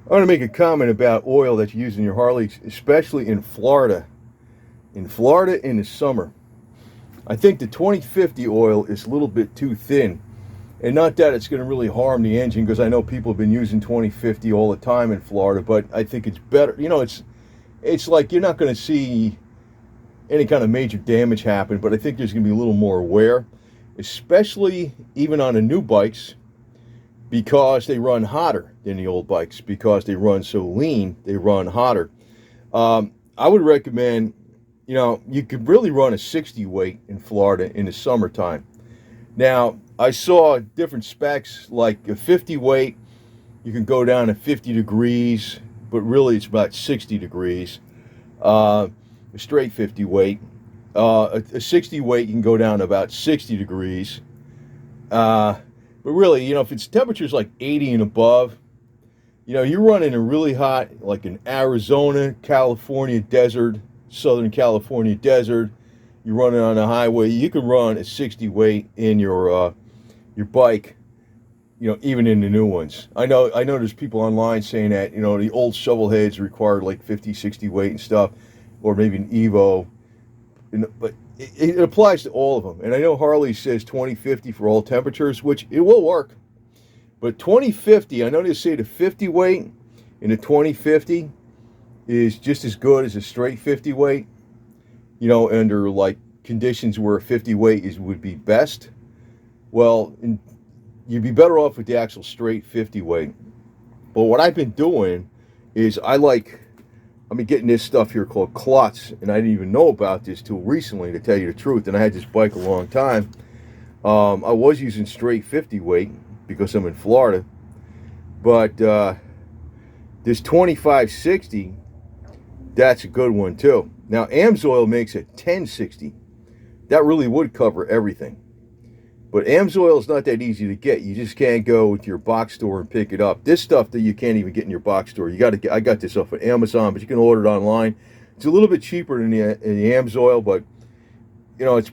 I want to make a comment about oil that you use in your Harley, especially in Florida. In Florida in the summer, I think the 2050 oil is a little bit too thin. And not that it's going to really harm the engine, because I know people have been using 2050 all the time in Florida, but I think it's better. It's like you're not going to see any kind of major damage happen, but I think there's going to be a little more wear, especially even on the new bikes, because they run hotter than the old bikes, because they run so lean, they run hotter. I would recommend, you could really run a 60 weight in Florida in the summertime. Now, I saw different specs, like a 50 weight, you can go down to 50 degrees, but really it's about 60 degrees. A straight 50 weight. A 60 weight, you can go down to about 60 degrees. But really, if it's temperatures like 80 and above, you're running a really hot, like in Arizona, California desert, Southern California desert. You're running on a highway. You can run a 60 weight in your bike. Even in the new ones. I know there's people online saying that, the old shovel heads required like 50, 60 weight and stuff, or maybe an Evo. But it applies to all of them. And I know Harley says 2050 for all temperatures, which it will work. But 2050, I know they say the 50 weight in the 2050 is just as good as a straight 50 weight, under like conditions where a 50 weight would be best. Well, you'd be better off with the actual straight 50 weight. But what I've been doing is I've been getting this stuff here called Klutz, and I didn't even know about this till recently, to tell you the truth. And I had this bike a long time. I was using straight 50 weight because I'm in Florida, but this 2560, that's a good one too. Now, AMSOIL makes a 1060. That really would cover everything. But AMSOIL is not that easy to get. You just can't go to your box store and pick it up. This stuff that you can't even get in your box store. I got this off of Amazon, but you can order it online. It's a little bit cheaper than the AMSOIL, but it's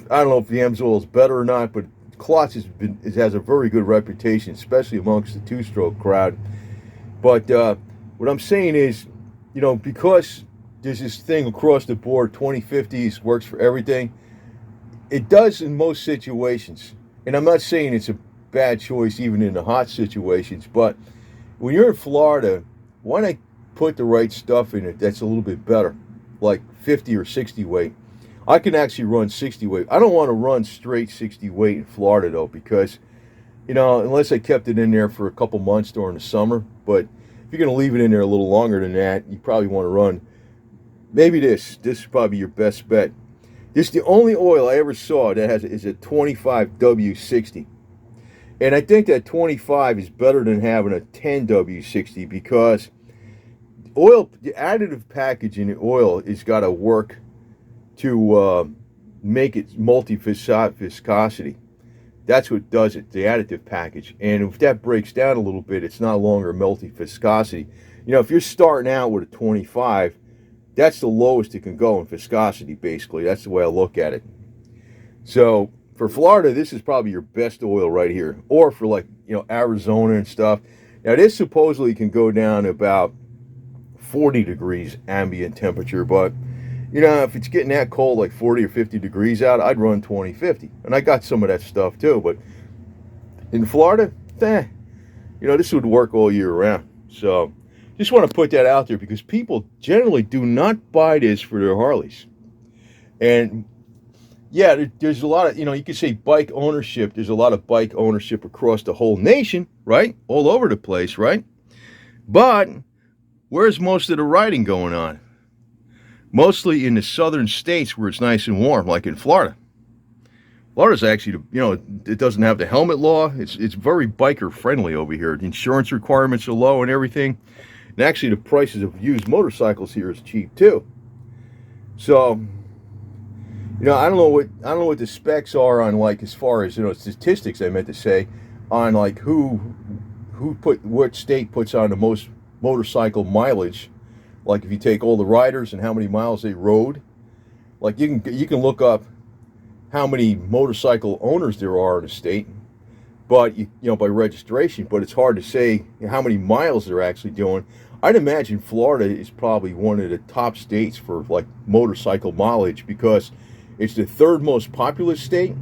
I don't know if the AMSOIL is better or not, but Klutz has a very good reputation, especially amongst the two-stroke crowd. But what I'm saying is, because there's this thing across the board, 2050s works for everything. It does in most situations. And I'm not saying it's a bad choice even in the hot situations, but when you're in Florida, why not put the right stuff in it that's a little bit better, like 50 or 60 weight. I can actually run 60 weight. I don't want to run straight 60 weight in Florida, though, because, unless I kept it in there for a couple months during the summer. But if you're going to leave it in there a little longer than that, you probably want to run maybe this. This is probably your best bet. This is the only oil I ever saw that is a 25W60. And I think that 25 is better than having a 10W60, because the additive package in the oil has got to work to make it multi-viscosity. That's what does it, the additive package. And if that breaks down a little bit, it's no longer multi-viscosity. If you're starting out with a 25, that's the lowest it can go in viscosity, basically. That's the way I look at it. So for Florida, this is probably your best oil right here. Or for Arizona and stuff. Now this supposedly can go down to about 40 degrees ambient temperature, but if it's getting that cold, like 40 or 50 degrees out, I'd run 2050. And I got some of that stuff too, but in Florida, this would work all year round. So just want to put that out there, because people generally do not buy this for their Harleys. And yeah, there's a lot of, you could say bike ownership. There's a lot of bike ownership across the whole nation, right? All over the place, right? But where's most of the riding going on? Mostly in the southern states where it's nice and warm, like in Florida. Florida's actually, it doesn't have the helmet law. It's very biker friendly over here. The insurance requirements are low and everything. And actually the prices of used motorcycles here is cheap too. So, I don't know what the specs are on, like, as far as, statistics, I meant to say, on like what state puts on the most motorcycle mileage. Like if you take all the riders and how many miles they rode, like you can look up how many motorcycle owners there are in a state. but you know, by registration. But it's hard to say how many miles they're actually doing. I'd imagine Florida is probably one of the top states for like motorcycle mileage because it's the third most populous state.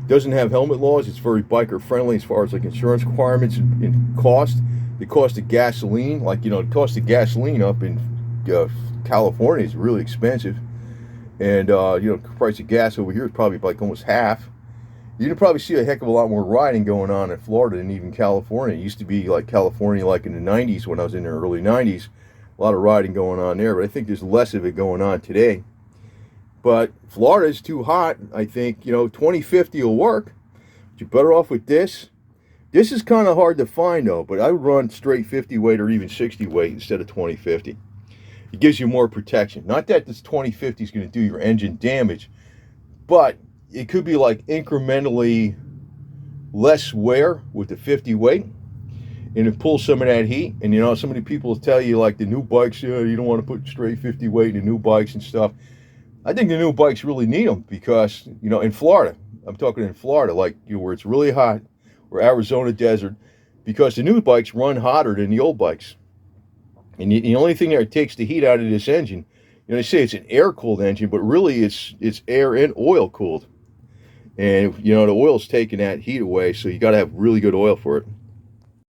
Doesn't have helmet laws. It's very biker friendly as far as like insurance requirements and cost. The cost of gasoline, like, you know, the cost of gasoline up in California is really expensive, and you know, the price of gas over here is probably like almost half. You can probably see a heck of a lot more riding going on in Florida than even California. It used to be like California, like in the '90s when I was in the early '90s, a lot of riding going on there. But I think there's less of it going on today. But Florida is too hot. I think, you know, 2050 will work. But you're better off with this. This is kind of hard to find though, but I would run straight 50 weight or even 60 weight instead of 2050. It gives you more protection. Not that this 2050 is going to do your engine damage, but it could be like incrementally less wear with the 50 weight, and it pulls some of that heat. And you know, so many people tell you like the new bikes, you don't want to put straight 50 weight in the new bikes and stuff. I think the new bikes really need them because, you know, in Florida, I'm talking in Florida, like, you know, where it's really hot, or Arizona desert, because the new bikes run hotter than the old bikes. And the only thing that takes the heat out of this engine, you know, they say it's an air-cooled engine, but really it's air and oil-cooled. And, you know, the oil's taking that heat away, so you got to have really good oil for it.